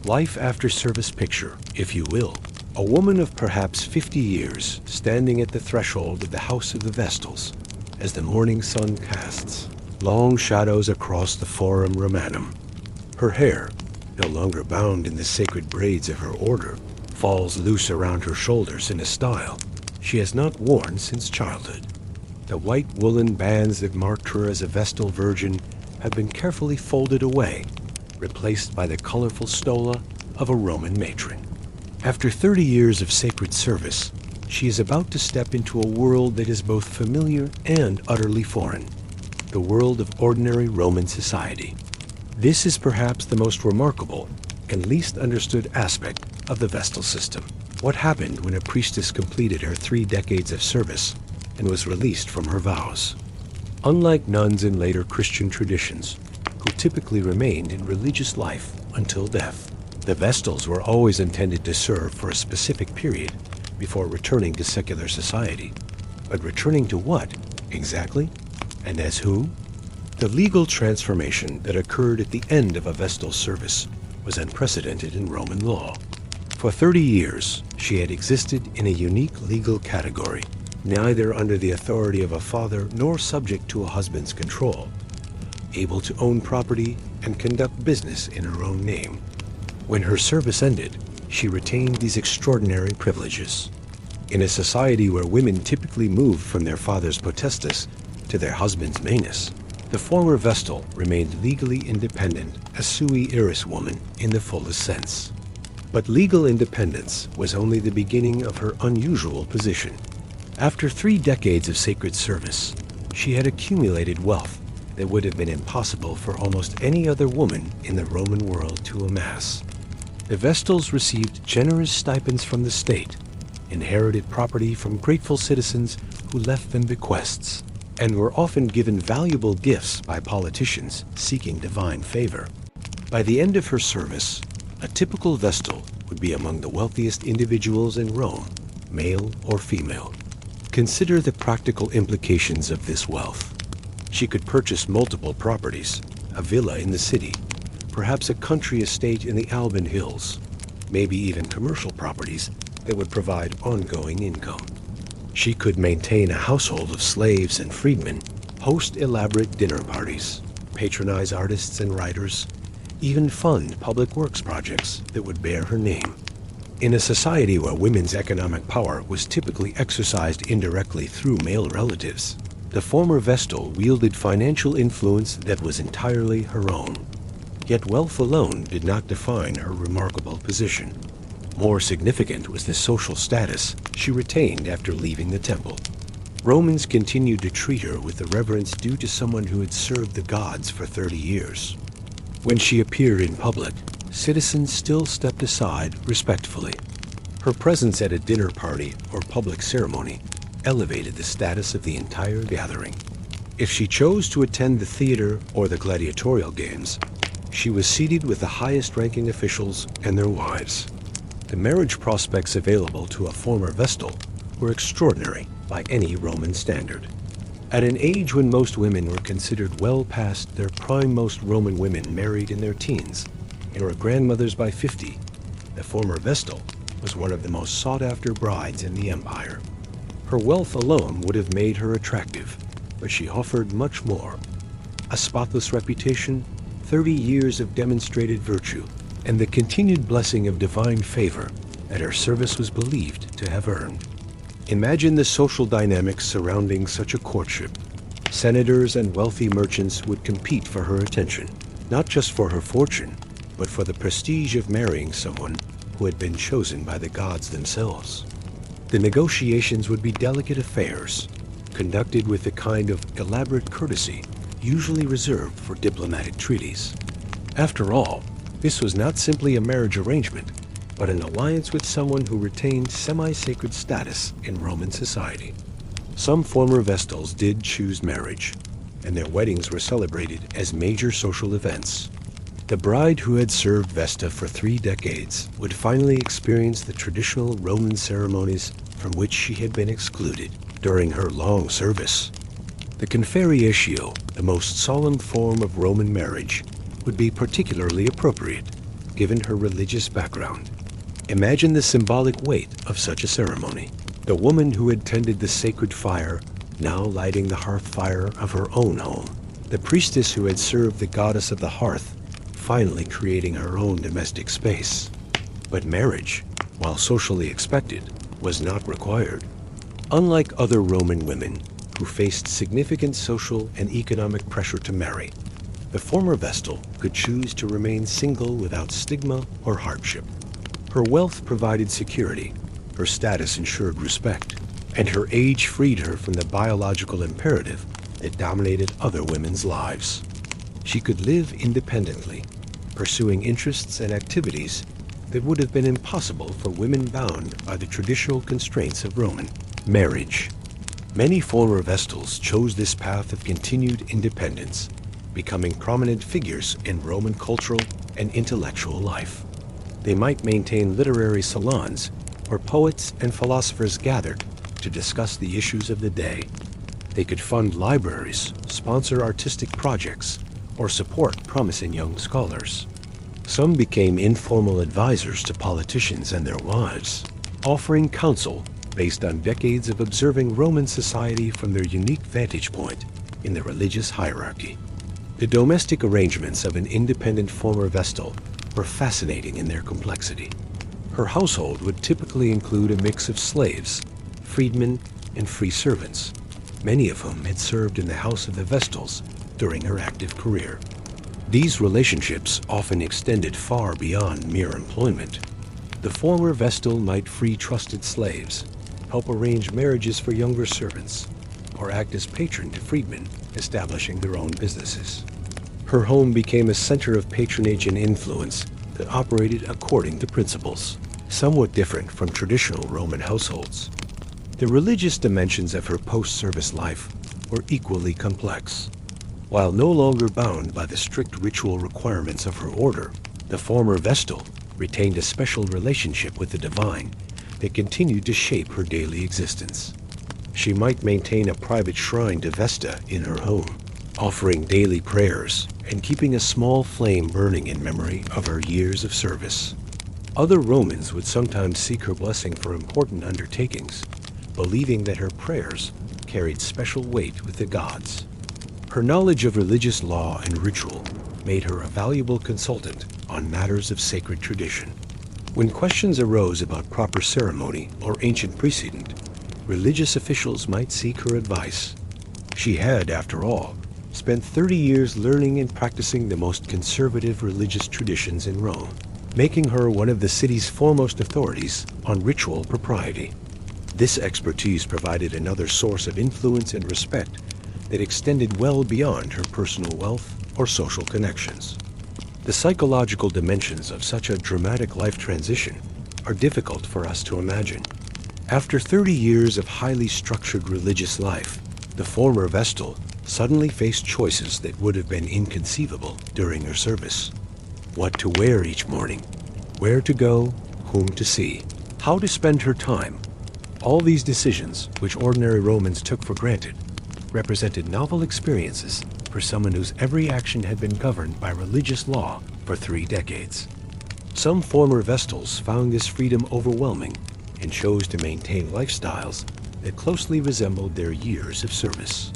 life after service picture, if you will. A woman of perhaps 50 years standing at the threshold of the house of the Vestals as the morning sun casts long shadows across the Forum Romanum. Her hair, no longer bound in the sacred braids of her order, falls loose around her shoulders in a style she has not worn since childhood. The white woolen bands that marked her as a Vestal Virgin have been carefully folded away, replaced by the colorful stola of a Roman matron. After 30 years of sacred service, she is about to step into a world that is both familiar and utterly foreign, the world of ordinary Roman society. This is perhaps the most remarkable and least understood aspect of the Vestal system. What happened when a priestess completed her 3 decades of service and was released from her vows? Unlike nuns in later Christian traditions, who typically remained in religious life until death, the Vestals were always intended to serve for a specific period before returning to secular society. But returning to what, exactly? And as who? The legal transformation that occurred at the end of a Vestal service was unprecedented in Roman law. For 30 years, she had existed in a unique legal category, neither under the authority of a father nor subject to a husband's control, able to own property and conduct business in her own name. When her service ended, she retained these extraordinary privileges. In a society where women typically moved from their father's potestas to their husband's manus, the former Vestal remained legally independent, a sui iris woman in the fullest sense. But legal independence was only the beginning of her unusual position. After 3 decades of sacred service, she had accumulated wealth that would have been impossible for almost any other woman in the Roman world to amass. The Vestals received generous stipends from the state, inherited property from grateful citizens who left them bequests, and were often given valuable gifts by politicians seeking divine favor. By the end of her service, a typical Vestal would be among the wealthiest individuals in Rome, male or female. Consider the practical implications of this wealth. She could purchase multiple properties, a villa in the city, perhaps a country estate in the Alban Hills, maybe even commercial properties that would provide ongoing income. She could maintain a household of slaves and freedmen, host elaborate dinner parties, patronize artists and writers, even fund public works projects that would bear her name. In a society where women's economic power was typically exercised indirectly through male relatives, the former Vestal wielded financial influence that was entirely her own. Yet wealth alone did not define her remarkable position. More significant was the social status she retained after leaving the temple. Romans continued to treat her with the reverence due to someone who had served the gods for 30 years. When she appeared in public, citizens still stepped aside respectfully. Her presence at a dinner party or public ceremony elevated the status of the entire gathering. If she chose to attend the theater or the gladiatorial games, she was seated with the highest-ranking officials and their wives. The marriage prospects available to a former Vestal were extraordinary by any Roman standard. At an age when most women were considered well past their prime, most Roman women married in their teens and were grandmothers by 50, the former Vestal was one of the most sought-after brides in the empire. Her wealth alone would have made her attractive, but she offered much more. A spotless reputation, 30 years of demonstrated virtue, and the continued blessing of divine favor that her service was believed to have earned. Imagine the social dynamics surrounding such a courtship. Senators and wealthy merchants would compete for her attention, not just for her fortune, but for the prestige of marrying someone who had been chosen by the gods themselves. The negotiations would be delicate affairs, conducted with the kind of elaborate courtesy usually reserved for diplomatic treaties. After all, this was not simply a marriage arrangement, but an alliance with someone who retained semi-sacred status in Roman society. Some former Vestals did choose marriage, and their weddings were celebrated as major social events. The bride who had served Vesta for 3 decades would finally experience the traditional Roman ceremonies from which she had been excluded during her long service. The conferiatio, the most solemn form of Roman marriage, would be particularly appropriate, given her religious background. Imagine the symbolic weight of such a ceremony. The woman who had tended the sacred fire, now lighting the hearth fire of her own home. The priestess who had served the goddess of the hearth, finally creating her own domestic space. But marriage, while socially expected, was not required. Unlike other Roman women, who faced significant social and economic pressure to marry, the former Vestal could choose to remain single without stigma or hardship. Her wealth provided security, her status ensured respect, and her age freed her from the biological imperative that dominated other women's lives. She could live independently, pursuing interests and activities that would have been impossible for women bound by the traditional constraints of Roman marriage. Many former Vestals chose this path of continued independence, becoming prominent figures in Roman cultural and intellectual life. They might maintain literary salons where poets and philosophers gathered to discuss the issues of the day. They could fund libraries, sponsor artistic projects, or support promising young scholars. Some became informal advisors to politicians and their wives, offering counsel based on decades of observing Roman society from their unique vantage point in the religious hierarchy. The domestic arrangements of an independent former Vestal were fascinating in their complexity. Her household would typically include a mix of slaves, freedmen, and free servants, many of whom had served in the house of the Vestals during her active career. These relationships often extended far beyond mere employment. The former Vestal might free trusted slaves, help arrange marriages for younger servants, or act as patron to freedmen establishing their own businesses. Her home became a center of patronage and influence that operated according to principles somewhat different from traditional Roman households. The religious dimensions of her post-service life were equally complex. While no longer bound by the strict ritual requirements of her order, the former Vestal retained a special relationship with the divine that continued to shape her daily existence. She might maintain a private shrine to Vesta in her home, offering daily prayers and keeping a small flame burning in memory of her years of service. Other Romans would sometimes seek her blessing for important undertakings, believing that her prayers carried special weight with the gods. Her knowledge of religious law and ritual made her a valuable consultant on matters of sacred tradition. When questions arose about proper ceremony or ancient precedent, religious officials might seek her advice. She had, after all, spent 30 years learning and practicing the most conservative religious traditions in Rome, making her one of the city's foremost authorities on ritual propriety. This expertise provided another source of influence and respect that extended well beyond her personal wealth or social connections. The psychological dimensions of such a dramatic life transition are difficult for us to imagine. After 30 years of highly structured religious life, the former Vestal suddenly faced choices that would have been inconceivable during her service. What to wear each morning, where to go, whom to see, how to spend her time. All these decisions, which ordinary Romans took for granted, represented novel experiences for someone whose every action had been governed by religious law for 3 decades. Some former Vestals found this freedom overwhelming and chose to maintain lifestyles that closely resembled their years of service.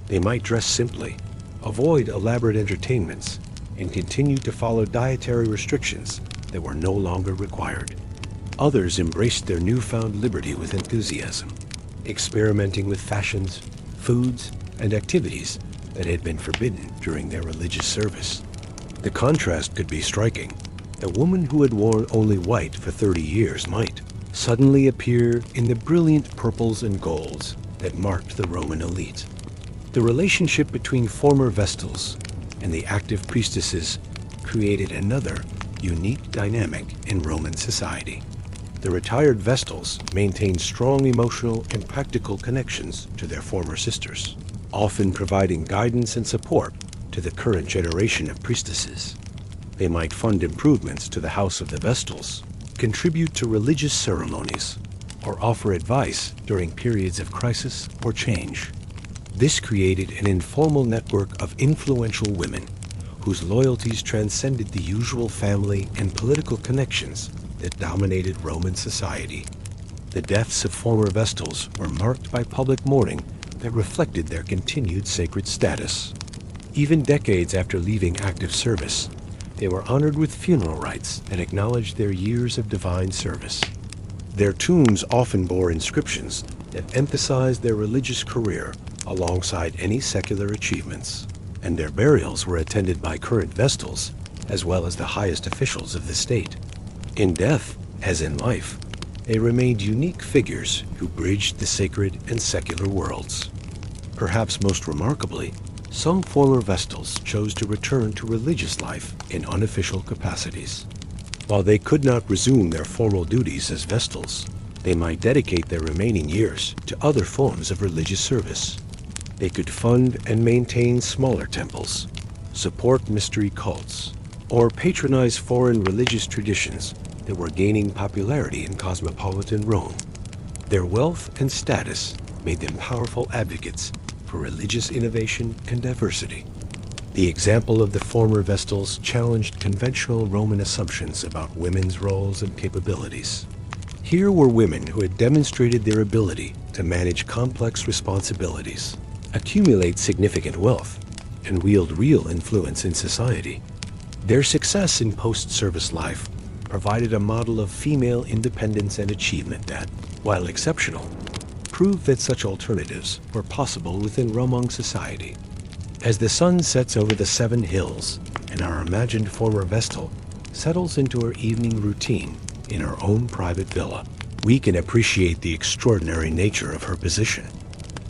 They might dress simply, avoid elaborate entertainments, and continue to follow dietary restrictions that were no longer required. Others embraced their newfound liberty with enthusiasm, experimenting with fashions, foods, and activities that had been forbidden during their religious service. The contrast could be striking. A woman who had worn only white for 30 years might suddenly appear in the brilliant purples and golds that marked the Roman elite. The relationship between former Vestals and the active priestesses created another unique dynamic in Roman society. The retired Vestals maintained strong emotional and practical connections to their former sisters, often providing guidance and support to the current generation of priestesses. They might fund improvements to the house of the Vestals, contribute to religious ceremonies, or offer advice during periods of crisis or change. This created an informal network of influential women whose loyalties transcended the usual family and political connections that dominated Roman society. The deaths of former Vestals were marked by public mourning that reflected their continued sacred status. Even decades after leaving active service, they were honored with funeral rites that acknowledged their years of divine service. Their tombs often bore inscriptions that emphasized their religious career alongside any secular achievements, and their burials were attended by current Vestals as well as the highest officials of the state. In death, as in life, they remained unique figures who bridged the sacred and secular worlds. Perhaps most remarkably, some former Vestals chose to return to religious life in unofficial capacities. While they could not resume their formal duties as Vestals, they might dedicate their remaining years to other forms of religious service. They could fund and maintain smaller temples, support mystery cults, or patronize foreign religious traditions that were gaining popularity in cosmopolitan Rome. Their wealth and status made them powerful advocates for religious innovation and diversity. The example of the former Vestals challenged conventional Roman assumptions about women's roles and capabilities. Here were women who had demonstrated their ability to manage complex responsibilities, accumulate significant wealth, and wield real influence in society. Their success in post-service life provided a model of female independence and achievement that, while exceptional, proved that such alternatives were possible within Roman society. As the sun sets over the 7 hills and our imagined former Vestal settles into her evening routine in her own private villa, we can appreciate the extraordinary nature of her position.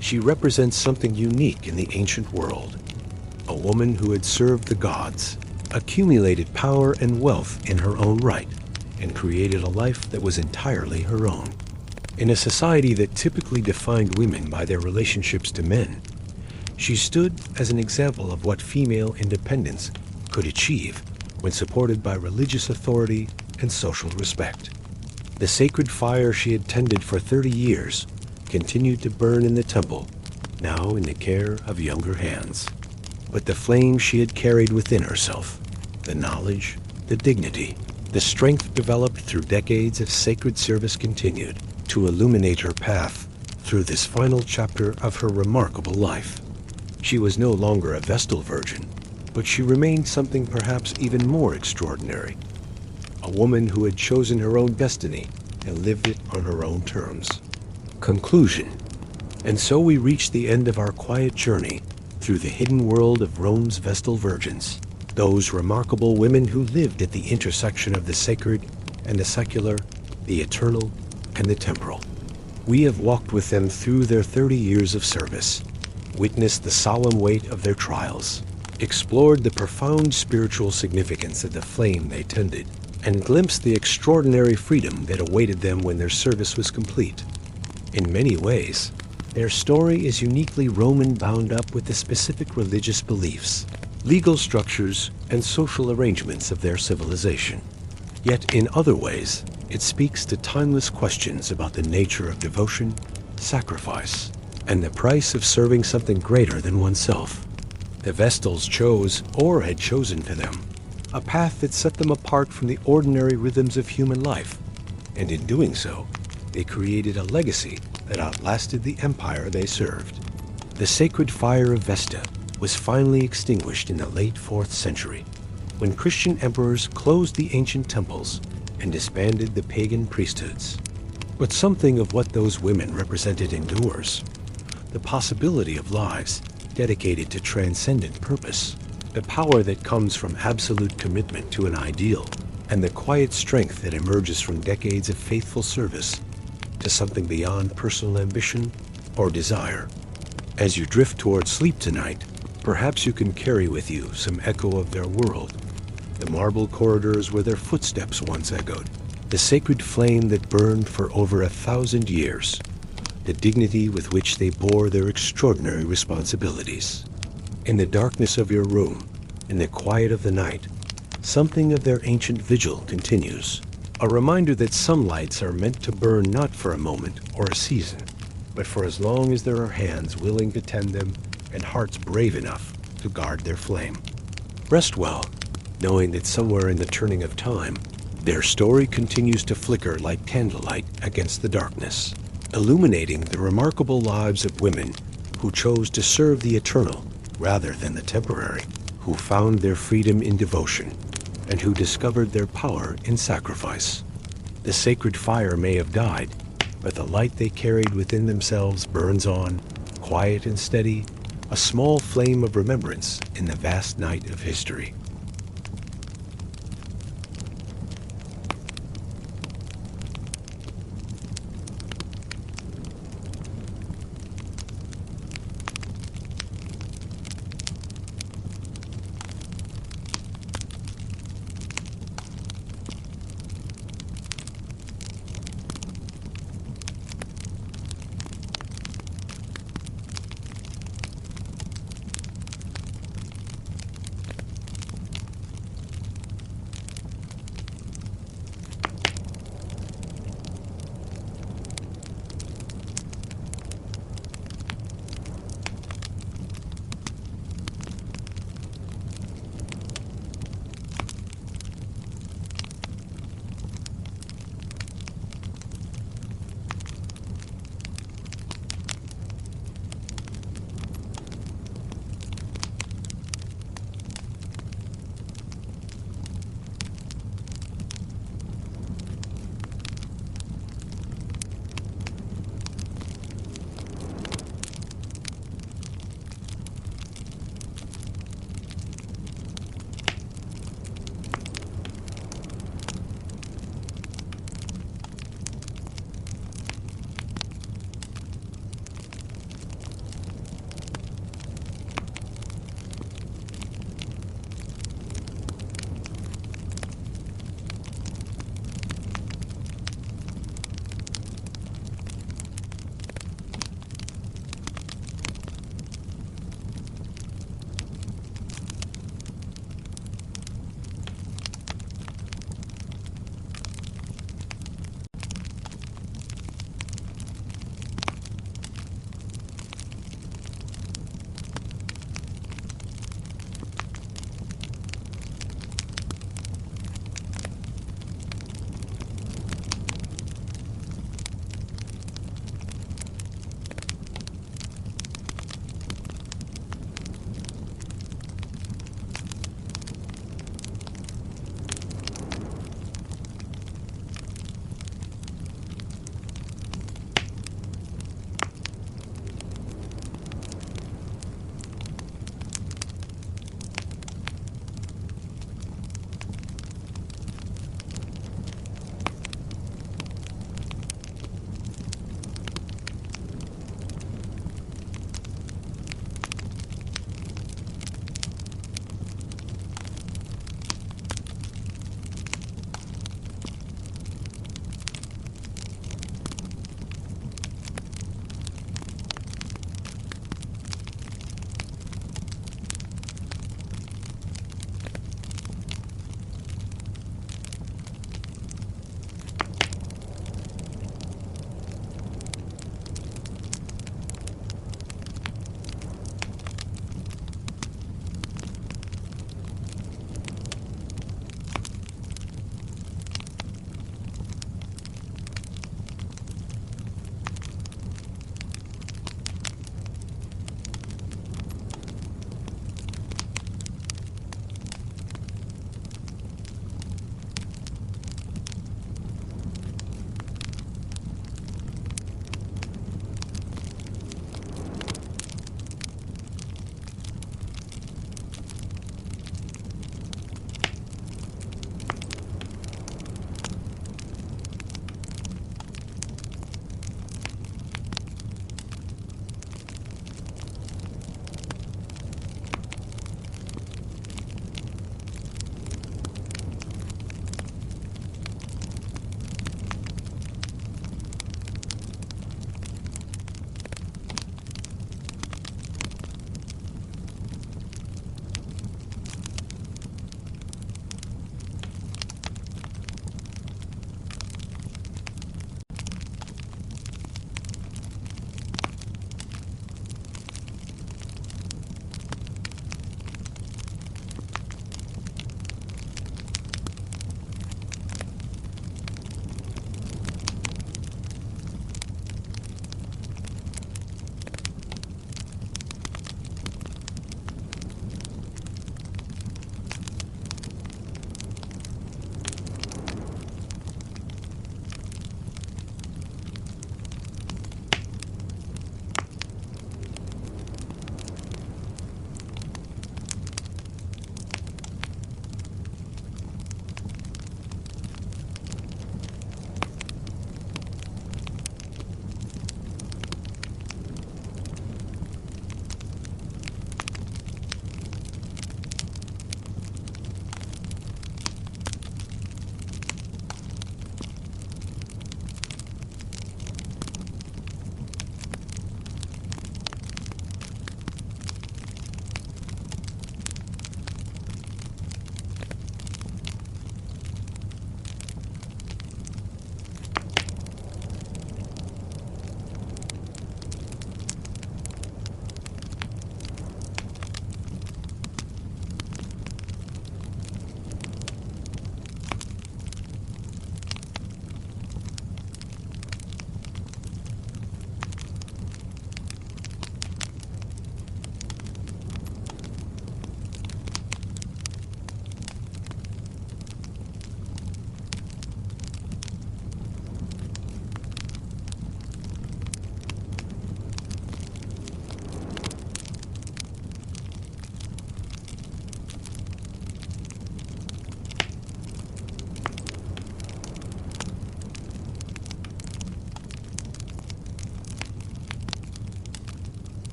She represents something unique in the ancient world. A woman who had served the gods, accumulated power and wealth in her own right, and created a life that was entirely her own. In a society that typically defined women by their relationships to men, she stood as an example of what female independence could achieve when supported by religious authority and social respect. The sacred fire she had tended for 30 years continued to burn in the temple, now in the care of younger hands. But the flame she had carried within herself, the knowledge, the dignity, the strength developed through decades of sacred service continued to illuminate her path through this final chapter of her remarkable life. She was no longer a Vestal Virgin, but she remained something perhaps even more extraordinary. A woman who had chosen her own destiny and lived it on her own terms. Conclusion. And so we reach the end of our quiet journey through the hidden world of Rome's Vestal Virgins, those remarkable women who lived at the intersection of the sacred and the secular, the eternal and the temporal. We have walked with them through their 30 years of service, witnessed the solemn weight of their trials, explored the profound spiritual significance of the flame they tended, and glimpsed the extraordinary freedom that awaited them when their service was complete. In many ways, their story is uniquely Roman, bound up with the specific religious beliefs, legal structures, and social arrangements of their civilization. Yet in other ways, it speaks to timeless questions about the nature of devotion, sacrifice, and the price of serving something greater than oneself. The Vestals chose, or had chosen to them, a path that set them apart from the ordinary rhythms of human life, and in doing so, they created a legacy that outlasted the empire they served. The sacred fire of Vesta was finally extinguished in the late 4th century, when Christian emperors closed the ancient temples and disbanded the pagan priesthoods. But something of what those women represented endures: the possibility of lives dedicated to transcendent purpose, the power that comes from absolute commitment to an ideal, and the quiet strength that emerges from decades of faithful service to something beyond personal ambition or desire. As you drift toward sleep tonight, perhaps you can carry with you some echo of their world, the marble corridors where their footsteps once echoed, the sacred flame that burned for over 1,000 years, the dignity with which they bore their extraordinary responsibilities. In the darkness of your room, in the quiet of the night, something of their ancient vigil continues, a reminder that some lights are meant to burn not for a moment or a season, but for as long as there are hands willing to tend them and hearts brave enough to guard their flame. Rest well, knowing that somewhere in the turning of time, their story continues to flicker like candlelight against the darkness, illuminating the remarkable lives of women who chose to serve the eternal rather than the temporary, who found their freedom in devotion, and who discovered their power in sacrifice. The sacred fire may have died, but the light they carried within themselves burns on, quiet and steady, a small flame of remembrance in the vast night of history.